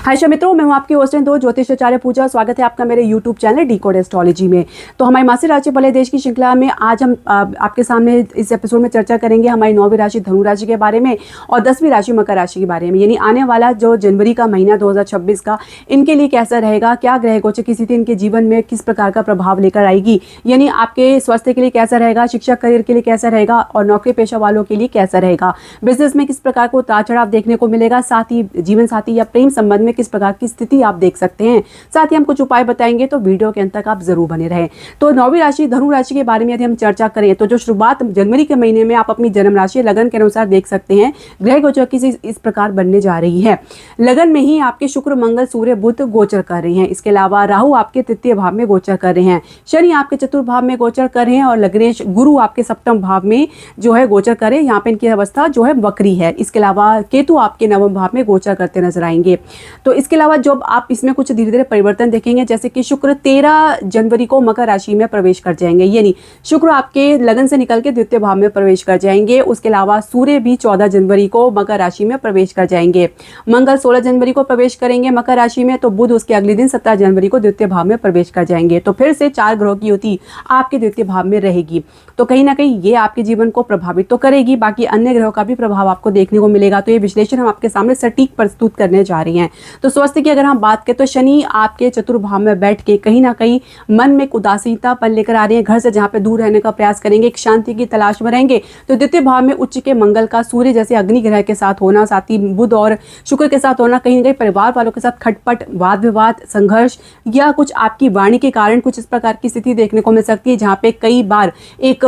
हाय मित्रों, मैं हूं आपकी होस्ट दो ज्योतिषाचार्य पूजा। स्वागत है आपका मेरे यूट्यूब चैनल डिकोड एस्ट्रोलॉजी में। तो हमारी मासिक राशि भले देश की श्रृंखला में आज हम आपके सामने इस एपिसोड में चर्चा करेंगे हमारी 9वीं राशि धनु राशि के बारे में और 10वीं राशि मकर राशि के बारे में। यानी आने वाला जो जनवरी का महीना 2026 का इनके लिए कैसा रहेगा, क्या ग्रह गोचर की स्थिति इनके जीवन में किस प्रकार का प्रभाव लेकर आएगी, यानी आपके स्वास्थ्य के लिए कैसा रहेगा, शिक्षा करियर के लिए कैसा रहेगा और नौकरी पेशा वालों के लिए कैसा रहेगा, बिजनेस में किस प्रकार को उतार चढ़ाव देखने को मिलेगा, साथ ही जीवन साथी या प्रेम संबंध में किस प्रकार की स्थिति आप देख सकते हैं। साथ ही हम कुछ उपाय बताएंगे, तो वीडियो के अंत तक आप जरूर बने रहें। तो 9वीं राशि धनु राशि के बारे में यदि हम चर्चा करें तो जो शुरुआत जनवरी के महीने में आप अपनी जन्म राशि लगन के अनुसार देख सकते हैं, ग्रह गोचर की इस प्रकार बनने जा रही है। लगन में ही आपके शुक्र मंगल सूर्य बुध गोचर कर रहे हैं। इसके अलावा राहु आपके तृतीय भाव में गोचर कर रहे हैं, शनि आपके चतुर्थ भाव में गोचर कर रहे हैं और लग्नेश गुरु आपके सप्तम भाव में जो है गोचर करे। यहाँ पे इनकी अवस्था जो है वक्री है। इसके अलावा केतु आपके नवम भाव में गोचर करते नजर आएंगे। तो इसके अलावा जब आप इसमें कुछ धीरे धीरे परिवर्तन देखेंगे, जैसे कि शुक्र 13 जनवरी को मकर राशि में प्रवेश कर जाएंगे, यानी शुक्र आपके लगन से निकल के द्वितीय भाव में प्रवेश कर जाएंगे। उसके अलावा सूर्य भी 14 जनवरी को मकर राशि में प्रवेश कर जाएंगे। मंगल 16 जनवरी को प्रवेश करेंगे मकर राशि में, तो बुध उसके अगले दिन 17 जनवरी को द्वितीय भाव में प्रवेश कर जाएंगे। तो फिर से 4 ग्रहों की युति आपके द्वितीय भाव में रहेगी। तो कहीं ना कहीं ये आपके जीवन को प्रभावित तो करेगी, बाकी अन्य ग्रहों का भी प्रभाव आपको देखने को मिलेगा। तो ये विश्लेषण हम आपके सामने सटीक प्रस्तुत करने जा रहे हैं। तो स्वास्थ्य की अगर हम बात करें तो शनि आपके चतुर्भाव में बैठ के कहीं ना कहीं मन में एक उदासीनता पल लेकर आ रहे हैं। घर से जहां पे दूर रहने का प्रयास करेंगे, एक शांति की तलाश में रहेंगे। तो द्वितीय भाव में उच्च के मंगल का सूर्य जैसे अग्नि ग्रह के साथ होना, साथ ही बुध और शुक्र के साथ होना, कहीं ना कहीं परिवार वालों के साथ खटपट, वाद विवाद, संघर्ष या कुछ आपकी वाणी के कारण कुछ इस प्रकार की स्थिति देखने को मिल सकती है, जहां पे कई बार एक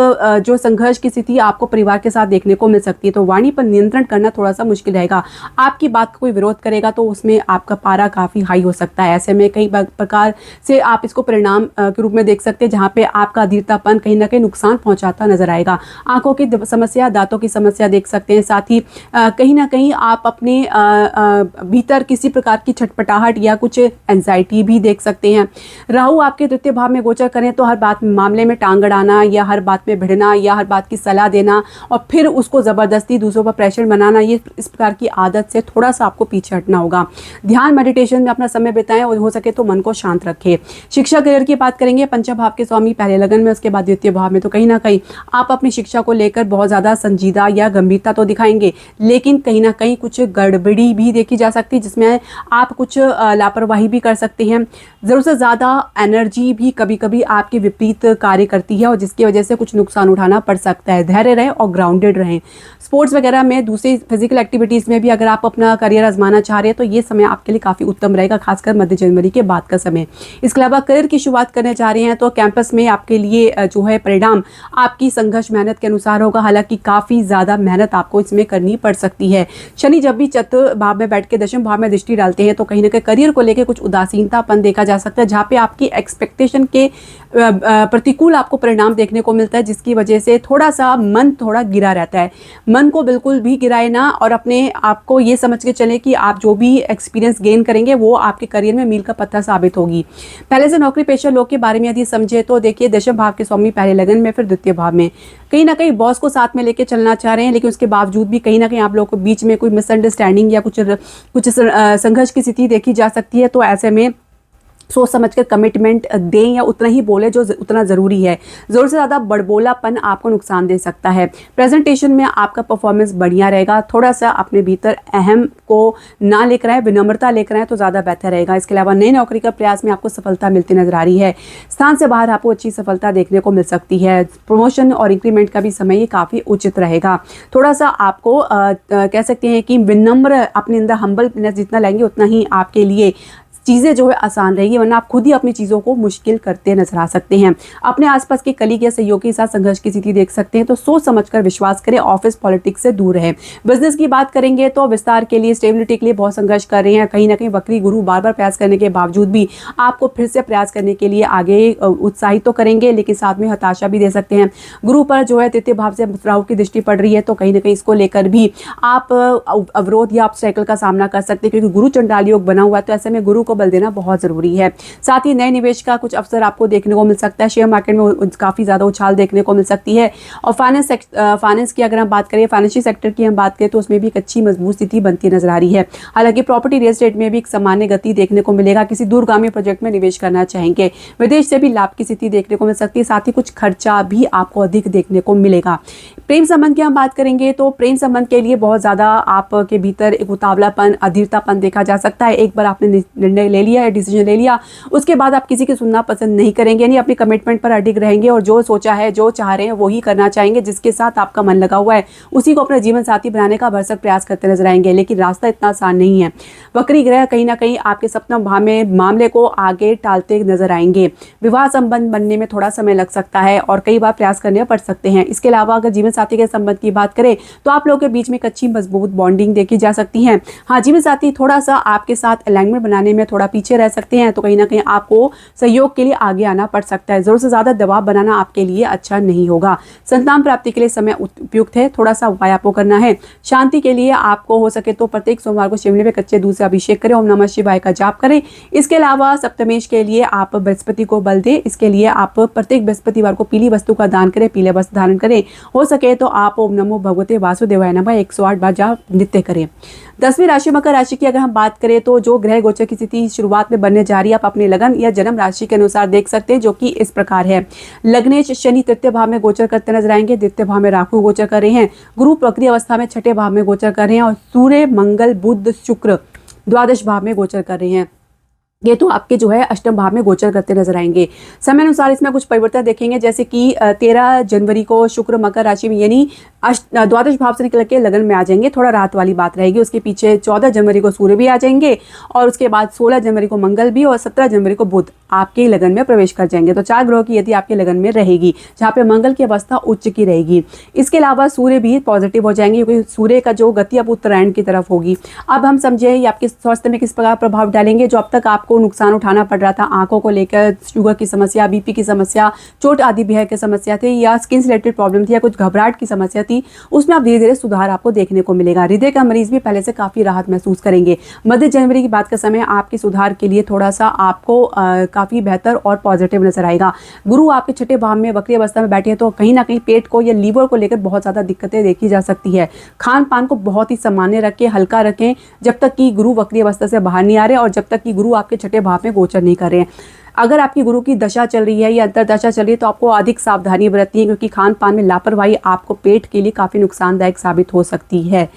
जो संघर्ष की स्थिति आपको परिवार के साथ देखने को मिल सकती है। तो वाणी पर नियंत्रण करना थोड़ा सा मुश्किल रहेगा। आपकी बात का कोई विरोध करेगा तो उसमें आपका पारा काफी हाई हो सकता है। ऐसे में कई प्रकार से आप इसको परिणाम के रूप में देख सकते हैं, जहां पे आपका अधीरतापन कहीं ना कहीं नुकसान पहुंचाता नजर आएगा। आंखों की समस्या, दांतों की समस्या देख सकते हैं। साथ ही कहीं ना कहीं आप अपने भीतर किसी प्रकार की छटपटाहट या कुछ एंजाइटी भी देख सकते हैं। राहु आपके तृतीय भाव में गोचर करें तो हर बात मामले में टांग अड़ाना या हर बात में भिड़ना या हर बात की सलाह देना और फिर उसको जबरदस्ती दूसरों पर प्रेशर बनाना, ये इस प्रकार की आदत से थोड़ा सा आपको पीछे हटना होगा। ध्यान मेडिटेशन में अपना समय बिताएं और हो सके तो मन को शांत रखें। शिक्षा करियर की बात करेंगे, पंचम भाव के स्वामी पहले लगन में, उसके बाद द्वितीय भाव में। तो कहीं ना कहीं आप अपनी शिक्षा को लेकर बहुत ज्यादा संजीदा या गंभीरता तो दिखाएंगे, लेकिन कहीं ना कहीं कुछ गड़बड़ी भी देखी जा सकती है, जिसमें आप कुछ लापरवाही भी कर सकते हैं। जरूरत से ज्यादा एनर्जी भी कभी कभी आपके विपरीत कार्य करती है और जिसकी वजह से कुछ नुकसान उठाना पड़ सकता है। धैर्य रहें और ग्राउंडेड रहें। स्पोर्ट्स वगैरह में, दूसरी फिजिकल एक्टिविटीज में भी अगर आप अपना करियर आजमाना चाह रहे हैं तो ये समय आपके लिए काफी उत्तम रहेगा, खासकर मध्य जनवरी के बाद का समय। इसके अलावा करियर की शुरुआत करने जा रहे हैं तो कैंपस में आपके लिए जो है परिणाम आपकी संघर्ष मेहनत के अनुसार होगा। हालांकि काफी ज्यादा मेहनत आपको इसमें करनी पड़ सकती है। शनि जब भी चतुर्थ भाव में बैठ के दशम भाव में दृष्टि डालते हैं तो कहीं ना कहीं करियर को लेकर कुछ उदासीनतापन देखा जा सकता है, जहाँ पे आपकी एक्सपेक्टेशन के प्रतिकूल आपको परिणाम देखने को मिलता है, जिसकी वजह से थोड़ा सा मन थोड़ा गिरा रहता है। मन को बिल्कुल भी गिराए ना और अपने आप को ये समझ के चले कि आप जो भी एक्सपीरियंस गेन करेंगे वो आपके करियर में मील का पत्थर साबित होगी। पहले से नौकरी पेशा लोग के बारे में यदि समझे तो देखिए, दशम भाव के स्वामी पहले लगन में, फिर द्वितीय भाव में। कहीं ना कहीं बॉस को साथ में लेके चलना चाह रहे हैं, लेकिन उसके बावजूद भी कहीं ना कहीं आप लोगों को बीच में कोई मिसअंडरस्टैंडिंग या कुछ संघर्ष की स्थिति देखी जा सकती है। तो ऐसे में सोच समझ कर कमिटमेंट दें या उतना ही बोले जो उतना ज़रूरी है। ज़रूर से ज़्यादा बड़बोलापन आपको नुकसान दे सकता है। प्रेजेंटेशन में आपका परफॉर्मेंस बढ़िया रहेगा। थोड़ा सा अपने भीतर अहम को ना लेकर आए, विनम्रता लेकर आए तो ज़्यादा बेहतर रहेगा। इसके अलावा नई नौकरी का प्रयास में आपको सफलता मिलती नजर आ रही है। स्थान से बाहर आपको अच्छी सफलता देखने को मिल सकती है। प्रमोशन और इंक्रीमेंट का भी समय ये काफ़ी उचित रहेगा। थोड़ा सा आपको कह सकते हैं कि विनम्र, अपने अंदर हम्बलनेस जितना लाएंगे उतना ही आपके लिए चीज़ें जो है आसान रहेगी, वरना आप खुद ही अपनी चीज़ों को मुश्किल करते नजर आ सकते हैं। अपने आसपास के कलीग या सहयोगी के साथ संघर्ष की स्थिति देख सकते हैं, तो सोच समझकर विश्वास करें। ऑफिस पॉलिटिक्स से दूर रहें। बिजनेस की बात करेंगे तो विस्तार के लिए, स्टेबिलिटी के लिए बहुत संघर्ष कर रहे हैं। कहीं ना कहीं वक्री गुरु बार बार प्रयास करने के बावजूद भी आपको फिर से प्रयास करने के लिए आगे उत्साहित तो करेंगे, लेकिन साथ में हताशा भी दे सकते हैं। गुरु पर जो है तृतीय भाव से राहु की दृष्टि पड़ रही है, तो कहीं ना कहीं इसको लेकर भी आप अवरोध या ऑब्स्टेकल का सामना कर सकते हैं, क्योंकि गुरु चंडाल योग बना हुआ है। तो ऐसे में गुरु को बल देना बहुत ज़रूरी है। साथ ही नए निवेश का कुछ अवसर आपको देखने को मिल सकता है, शेयर मार्केट में काफ़ी ज़्यादा उछाल देखने को मिल सकती है। और फाइनेंस की अगर हम बात करें, फाइनेंशियल सेक्टर की हम बात करें तो उसमें भी एक अच्छी मजबूत स्थिति बनती नजर आ रही है। हालांकि प्रॉपर्टी रियल एस्टेट में भी एक सामान्य गति देखने को मिलेगा, किसी दूरगामी प्रोजेक्ट में निवेश करना चाहेंगे, विदेश से भी लाभ की स्थिति देखने को मिल सकती है। साथ ही कुछ खर्चा भी आपको अधिक देखने को मिलेगा। प्रेम संबंध की हम बात करेंगे तो प्रेम संबंध के लिए बहुत ज़्यादा आपके भीतर एक उतावलापन, अधीरतापन देखा जा सकता है। एक बार आपने निर्णय ले लिया है, डिसीजन ले लिया, उसके बाद आप किसी की सुनना पसंद नहीं करेंगे, यानी अपनी कमिटमेंट पर अडिग रहेंगे और जो सोचा है, जो चाह रहे हैं वही करना चाहेंगे। जिसके साथ आपका मन लगा हुआ है उसी को अपना जीवन साथी बनाने का भरसक प्रयास करते नजर आएंगे, लेकिन रास्ता इतना आसान नहीं है। वक्री ग्रह कहीं ना कहीं आपके सप्तम भाव में मामले को आगे टालते नजर आएंगे। विवाह संबंध बनने में थोड़ा समय लग सकता है और कई बार प्रयास करने पड़ सकते हैं। इसके अलावा अगर जीवन साथी के संबंध की बात करें तो आप लोगों के बीच में एक अच्छी मजबूत बॉन्डिंग देखी जा सकती है। हाँ, जीवन साथी थोड़ा सा आपके साथ अलाइनमेंट बनाने में थोड़ा पीछे रह सकते हैं, तो कहीं ना कहीं आपको सहयोग के लिए आगे आना पड़ सकता है। जरूर से ज्यादा दबाव बनाना आपके लिए अच्छा नहीं होगा। संतान प्राप्ति के लिए समय उपयुक्त है, थोड़ा सा उपाय आपको करना है। शांति के लिए आपको हो सके तो प्रत्येक सोमवार को शिवलिंग में कच्चे दूध से अभिषेक करें, ओम नमः शिवाय का जाप करें। इसके अलावा सप्तमेश के लिए आप बृहस्पति को बल दें। इसके लिए आप प्रत्येक बृहस्पतिवार को पीली वस्तु का दान करें, पीले वस्त्र धारण करें। हो सके तो आप ओम नमो भगवते वासुदेवाय नमः 108 बार जाप नित्य करें। 10वीं राशि मकर राशि की अगर हम बात करें तो जो ग्रह गोचर की स्थिति शुरुआत में बनने जा रही है, आप अपने लगन या जन्म राशि के अनुसार देख सकते हैं, जो कि इस प्रकार है। लग्नेश शनि तृतीय भाव में गोचर करते नजर आएंगे, द्वितीय भाव में राहु गोचर कर रहे हैं, गुरु वक्री अवस्था में छठे भाव में गोचर कर रहे हैं और सूर्य मंगल बुध शुक्र द्वादश भाव में गोचर कर रहे हैं। ये तो आपके जो है अष्टम भाव में गोचर करते नजर आएंगे। समय अनुसार इसमें कुछ परिवर्तन देखेंगे, जैसे कि 13 जनवरी को शुक्र मकर राशि में यानी द्वादश भाव से निकल के लगन में आ जाएंगे, थोड़ा राहत वाली बात रहेगी। उसके पीछे 14 जनवरी को सूर्य भी आ जाएंगे और उसके बाद 16 जनवरी को मंगल भी और 17 जनवरी को बुध आपके लगन में प्रवेश कर जाएंगे। तो 4 ग्रहों की यदि आपके लगन में रहेगी, जहाँ पे मंगल की अवस्था उच्च की रहेगी। इसके अलावा सूर्य भी पॉजिटिव हो जाएंगे, क्योंकि सूर्य का जो गति अब उत्तरायण की तरफ होगी। अब हम समझे ये आपके स्वास्थ्य में किस प्रकार प्रभाव डालेंगे। जो अब तक आपको नुकसान उठाना पड़ रहा था, आंखों को लेकर शुगर की समस्या, बीपी की समस्या, चोट आदि भी की समस्या थी, या स्किन से रिलेटेड प्रॉब्लम थी, या कुछ घबराहट की समस्या थी, उसमें आप धीरे धीरे सुधार आपको देखने को मिलेगा। हृदय का मरीज भी पहले से काफी राहत महसूस करेंगे। मध्य जनवरी की बात का समय आपके सुधार के लिए थोड़ा सा आपको काफी बेहतर और पॉजिटिव नजर आएगा। गुरु आपके छठे भाव में वक्री अवस्था में बैठे हैं, तो कहीं ना कहीं पेट को या लीवर को लेकर बहुत ज्यादा दिक्कतें देखी जा सकती है। खान पान को बहुत ही सामान्य रखें, हल्का रखें, जब तक कि गुरु वक्री अवस्था से बाहर नहीं आ रहे और जब तक कि गुरु आपके छठे भाव में गोचर नहीं कर रहे हैं। अगर आपकी गुरु की दशा चल रही है या अंतरदशा चल रही है तो आपको अधिक सावधानी बरतनी है, क्योंकि खान पान में लापरवाही आपको पेट के लिए काफ़ी नुकसानदायक साबित हो सकती है।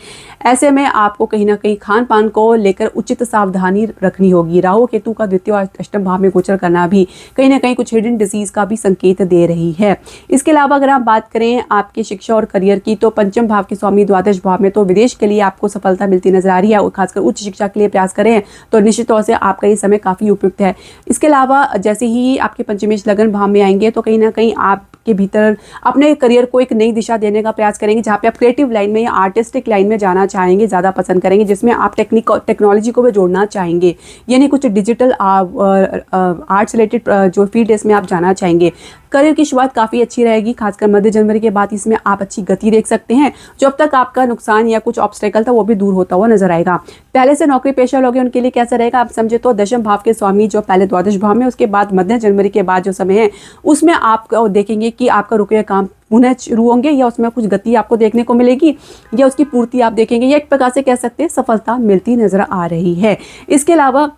ऐसे में आपको कहीं ना कहीं खान पान को लेकर उचित सावधानी रखनी होगी। राहु केतु का द्वितीय और अष्टम भाव में गोचर करना भी कहीं ना कहीं कुछ हिडन डिजीज का भी संकेत दे रही है। इसके अलावा अगर आप बात करें आपकी शिक्षा और करियर की, तो पंचम भाव के स्वामी द्वादश भाव में, तो विदेश के लिए आपको सफलता मिलती नजर आ रही है और खासकर उच्च शिक्षा के लिए प्रयास करें तो निश्चित तौर से आपका ये समय काफ़ी उपयुक्त है। इसके अलावा जैसे ही आपके पंचमेश लगन भाव में आएंगे तो कहीं ना कहीं आपके भीतर अपने करियर को एक नई दिशा देने का प्रयास करेंगे, जहाँ पे आप क्रिएटिव लाइन में या आर्टिस्टिक लाइन में जाना चाहेंगे, ज़्यादा पसंद करेंगे, जिसमें आप टेक्नोलॉजी को भी जोड़ना चाहेंगे, यानी कुछ डिजिटल आर्ट्स रिलेटेड जो फील्ड है इसमें आप जाना चाहेंगे। करियर की शुरुआत काफ़ी अच्छी रहेगी, खासकर मध्य जनवरी के बाद इसमें आप अच्छी गति देख सकते हैं। जो अब तक आपका नुकसान या कुछ ऑब्स्टेकल था वो भी दूर होता हुआ नजर आएगा। पहले से नौकरी पेशा लोग हैं उनके लिए कैसा रहेगा आप समझे तो दशम भाव के स्वामी जो पहले द्वादश भाव में, उसके बाद मध्य जनवरी के बाद जो समय है उसमें आप देखेंगे कि आपका रुके हुए काम पुनः शुरू होंगे या उसमें कुछ गति आपको देखने को मिलेगी या उसकी पूर्ति आप देखेंगे, या एक प्रकार से कह सकते हैं सफलता मिलती नजर आ रही है। इसके अलावा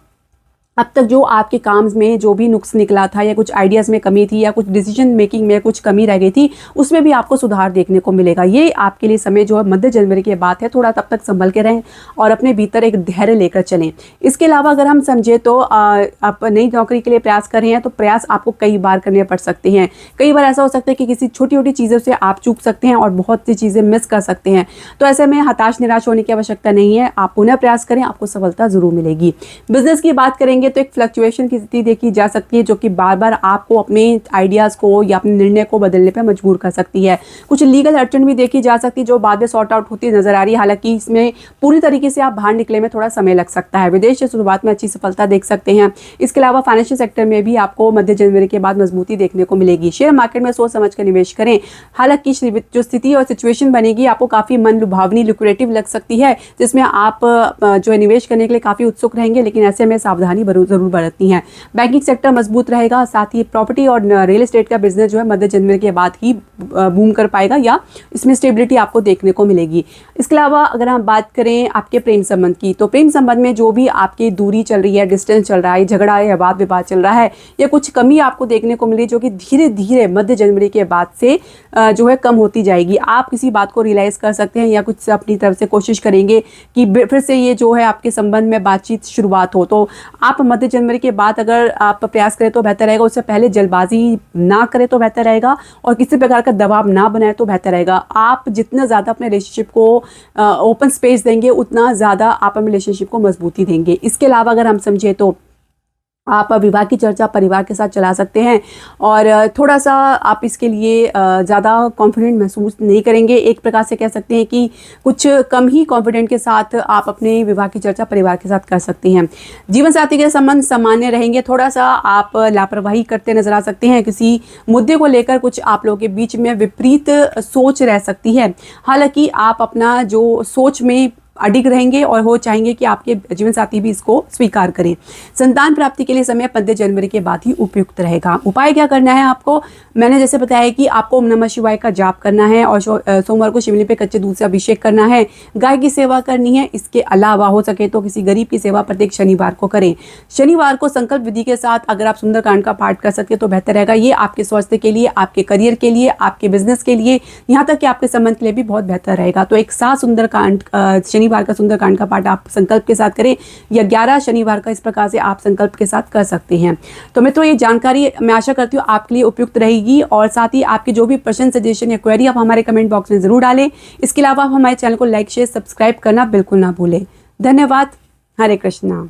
अब तक जो आपके काम में जो भी नुक्स निकला था या कुछ आइडियाज़ में कमी थी या कुछ डिसीजन मेकिंग में कुछ कमी रह गई थी, उसमें भी आपको सुधार देखने को मिलेगा। ये आपके लिए समय जो है मध्य जनवरी के बाद है, थोड़ा तब तक संभल के रहें और अपने भीतर एक धैर्य लेकर चलें। इसके अलावा अगर हम समझे तो आप नई नौकरी के लिए प्रयास कर रहे हैं तो प्रयास आपको कई बार करने पड़ सकते हैं। कई बार ऐसा हो सकता है कि किसी छोटी छोटी चीज़ों से आप चूक सकते हैं और बहुत सी चीज़ें मिस कर सकते हैं। तो ऐसे में हताश निराश होने की आवश्यकता नहीं है, आप पुनः प्रयास करें, आपको सफलता जरूर मिलेगी। बिजनेस की बात करेंगे तो एक फ्लक्चुएशन की स्थिति देखी जा सकती है, जो कि बार बार आपको अपने आइडियाज़ को या अपने निर्णय को बदलने पर मजबूर कर सकती है। कुछ लीगल अड़चन भी देखी जा सकती है जो बाद में सॉर्ट आउट होती नजर आ रही है। हालांकि इसमें पूरी तरीके से आप बाहर निकले में थोड़ा समय लग सकता है। विदेश से शुरुआत में अच्छी सफलता देख सकते हैं। इसके अलावा फाइनेंशियल सेक्टर में भी आपको मध्य जनवरी के बाद मजबूती देखने को मिलेगी। शेयर मार्केट में सोच समझ कर निवेश करें। हालांकि जो स्थिति और सिचुएशन बनेगी आपको काफ़ी मन लुभावनी लुक्रेटिव लग सकती है, जिसमें आप जो है निवेश करने के लिए काफ़ी उत्सुक रहेंगे, लेकिन ऐसे में सावधानी ज़रूर बरतनी है। बैंकिंग सेक्टर मजबूत रहेगा, साथ ही प्रॉपर्टी और रियल एस्टेट का बिजनेस जो है मध्य जनवरी के बाद ही बूम कर पाएगा या इसमें स्टेबिलिटी आपको देखने को मिलेगी। इसके अलावा अगर हम बात करें आपके प्रेम संबंध की, तो प्रेम संबंध में जो भी आपकी दूरी चल रही है, डिस्टेंस चल रहा है, झगड़ा है, वाद विवाद चल रहा है, या कुछ कमी आपको देखने को मिली जो कि धीरे धीरे मध्य जनवरी के बाद से जो है कम होती जाएगी। आप किसी बात को रियलाइज़ कर सकते हैं या कुछ अपनी तरफ से कोशिश करेंगे कि फिर से ये जो है आपके संबंध में बातचीत शुरुआत हो। तो आप मध्य जनवरी के बाद अगर आप प्रयास करें तो बेहतर रहेगा, उससे पहले जल्दबाजी ना करें तो बेहतर रहेगा और किसी प्रकार का दबाव ना बनाए तो बेहतर रहेगा। आप जितना ज़्यादा अपने रिलेशनशिप को ओपन स्पेस देंगे उतना ज़्यादा आप अपने रिलेशनशिप को मजबूती देंगे। इसके अलावा अगर हम समझे तो आप विवाह की चर्चा परिवार के साथ चला सकते हैं और थोड़ा सा आप इसके लिए ज़्यादा कॉन्फिडेंट महसूस नहीं करेंगे। एक प्रकार से कह सकते हैं कि कुछ कम ही कॉन्फिडेंट के साथ आप अपने विवाह की चर्चा परिवार के साथ कर सकते हैं। जीवन साथी के संबंध सामान्य रहेंगे, थोड़ा सा आप लापरवाही करते नजर आ सकते हैं। किसी मुद्दे को लेकर कुछ आप लोगों के बीच में विपरीत सोच रह सकती है। हालांकि आप अपना जो सोच में अडिग रहेंगे और वो चाहेंगे कि आपके जीवन साथी भी इसको स्वीकार करें। संतान प्राप्ति के लिए समय मध्य जनवरी के बाद ही उपयुक्त रहेगा। उपाय क्या करना है आपको, मैंने जैसे बताया कि आपको ओम नमः शिवाय का जाप करना है और सोमवार को शिवलिंग पे कच्चे दूध से अभिषेक करना है, गाय की सेवा करनी है। इसके अलावा हो सके तो किसी गरीब की सेवा प्रत्येक शनिवार को करें। शनिवार को संकल्प विधि के साथ अगर आप सुंदरकांड का पाठ कर सके तो बेहतर रहेगा। ये आपके स्वास्थ्य के लिए, आपके करियर के लिए, आपके बिजनेस के लिए, यहाँ तक कि आपके संबंध के लिए भी बहुत बेहतर रहेगा। तो एक 7 सुंदरकांड शनिवार का सुंदरकांड का पाठ आप संकल्प के साथ करें या 11 शनिवार का, इस प्रकार से आप संकल्प के साथ कर सकते हैं। तो मित्रों, ये जानकारी मैं आशा करती हूँ आपके लिए उपयुक्त रहेगी और साथ ही आपके जो भी प्रश्न, सजेशन या क्वेरी आप हमारे कमेंट बॉक्स में जरूर डालें। इसके अलावा आप हमारे चैनल को लाइक, शेयर, सब्सक्राइब करना बिल्कुल ना भूलें। धन्यवाद। हरे कृष्णा।